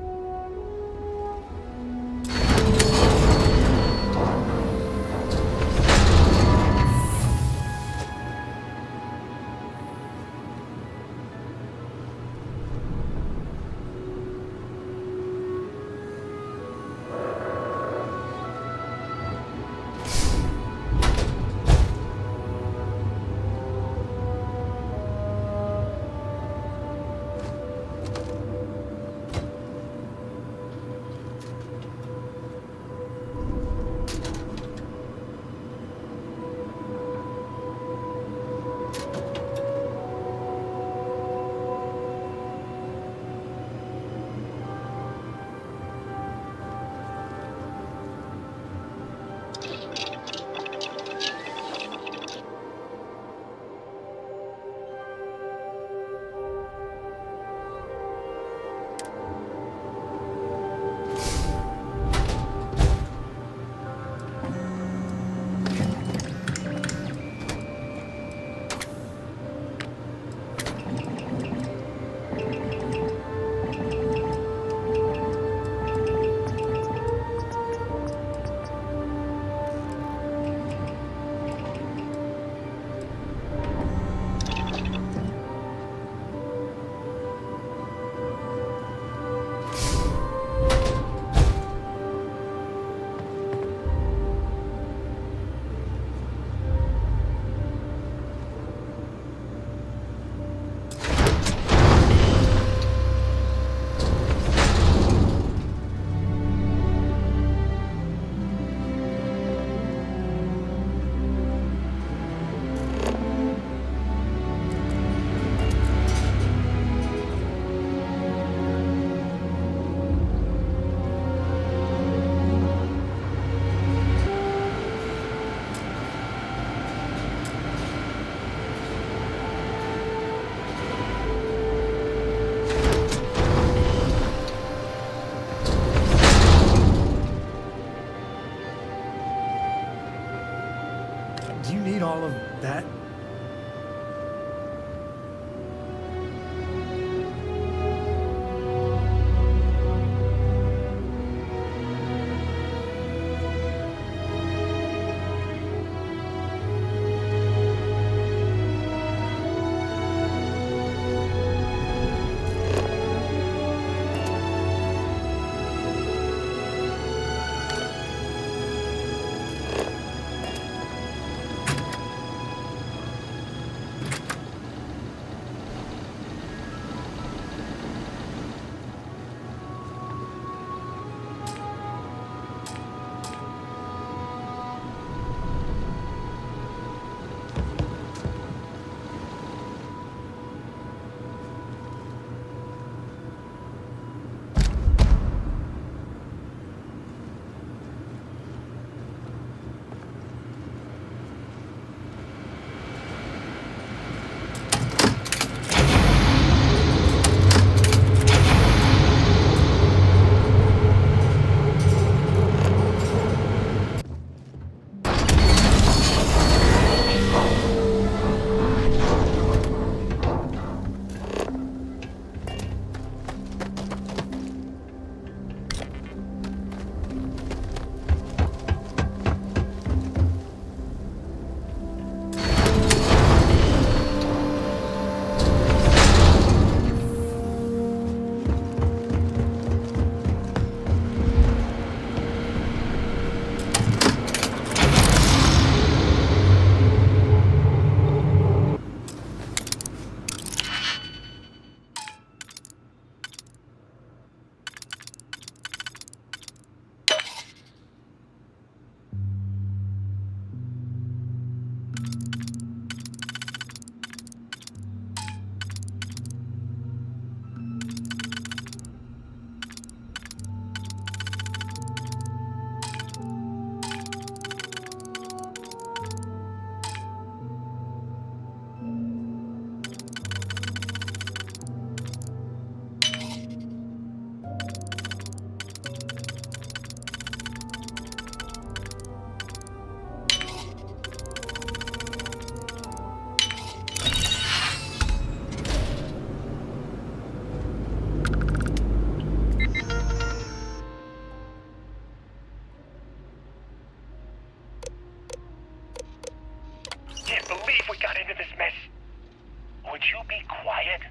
would you be quiet?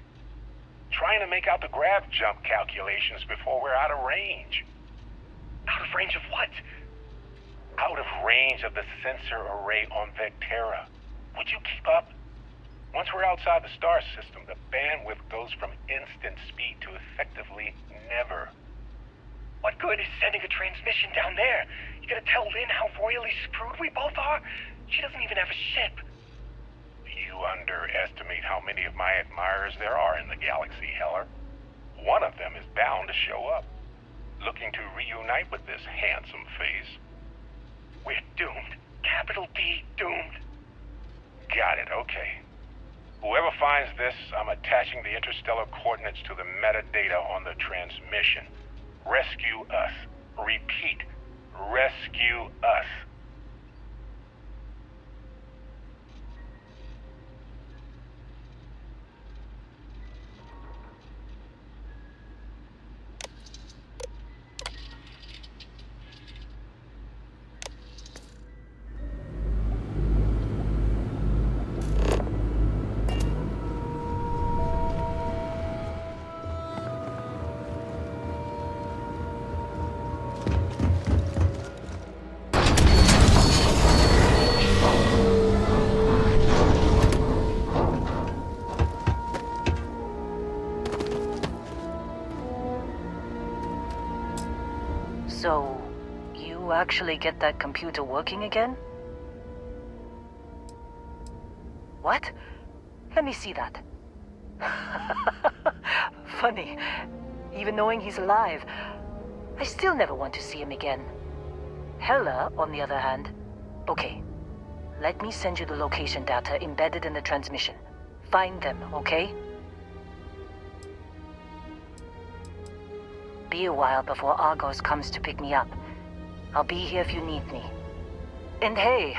Trying to make out the grav jump calculations before we're out of range. Out of range of what? Out of range of the sensor array on Vectera. Would you keep up? Once we're outside the star system, the bandwidth goes from instant speed to effectively never. What good is sending a transmission down there? You gonna tell Lynn how royally screwed we both are? She doesn't even have a ship. You underestimate how many of my admirers there are in the galaxy, Heller. One of them is bound to show up, looking to reunite with this handsome face. We're doomed. Capital D doomed. Got it, okay. Whoever finds this, I'm attaching the interstellar coordinates to the metadata on the transmission. Rescue us. Repeat, rescue us. So, you actually get that computer working again? What? Let me see that. Funny. Even knowing he's alive, I still never want to see him again. Hella, on the other hand. Okay. Let me send you the location data embedded in the transmission. Find them, okay? Be a while before Argos comes to pick me up. I'll be here if you need me. And hey,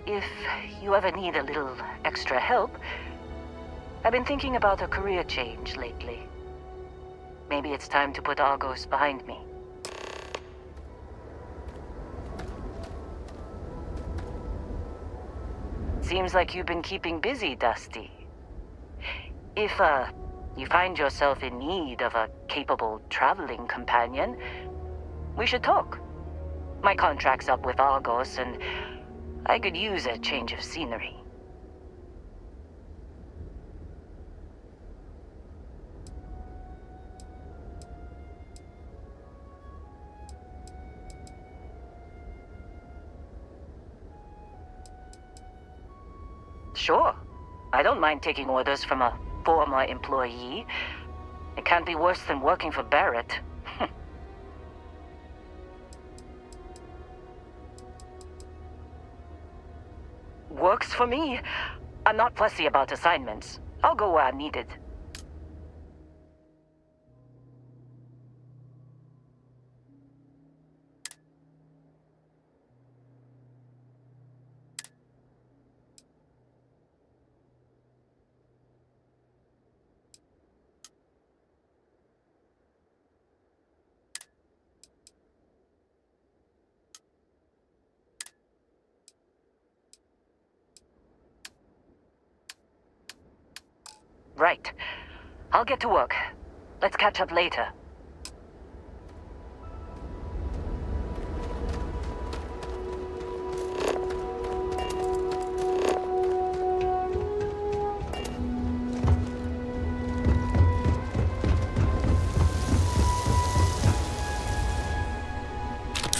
if you ever need a little extra help, I've been thinking about a career change lately. Maybe it's time to put Argos behind me. Seems like you've been keeping busy, Dusty. If, you find yourself in need of a capable traveling companion, we should talk. My contract's up with Argos, and I could use a change of scenery. Sure. I don't mind taking orders from a former employee. It can't be worse than working for Barrett. Works for me. I'm not fussy about assignments. I'll go where I'm needed. Right. I'll get to work. Let's catch up later.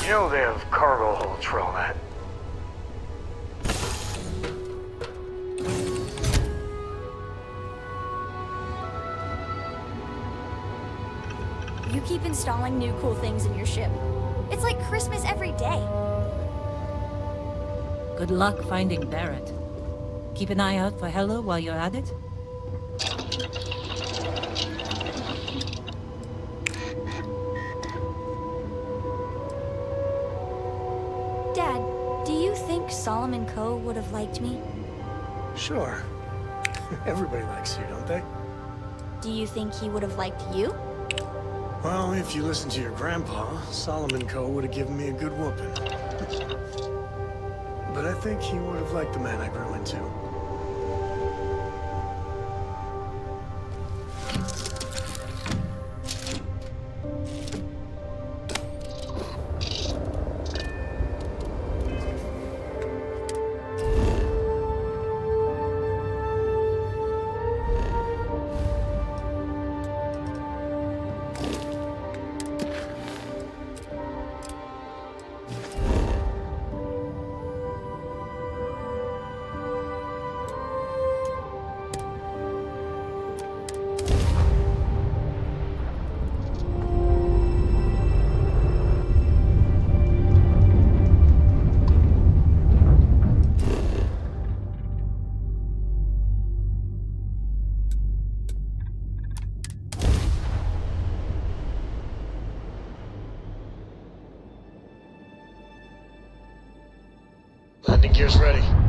You know they have cargo holds for all that. You keep installing new cool things in your ship. It's like Christmas every day. Good luck finding Barrett. Keep an eye out for Hella while you're at it. Dad, do you think Solomon Coe would have liked me? Sure. Everybody likes you, don't they? Do you think he would have liked you? Well, if you listen to your grandpa, Solomon Coe would have given me a good whooping. But I think he would have liked the man I grew into. Landing gear's ready.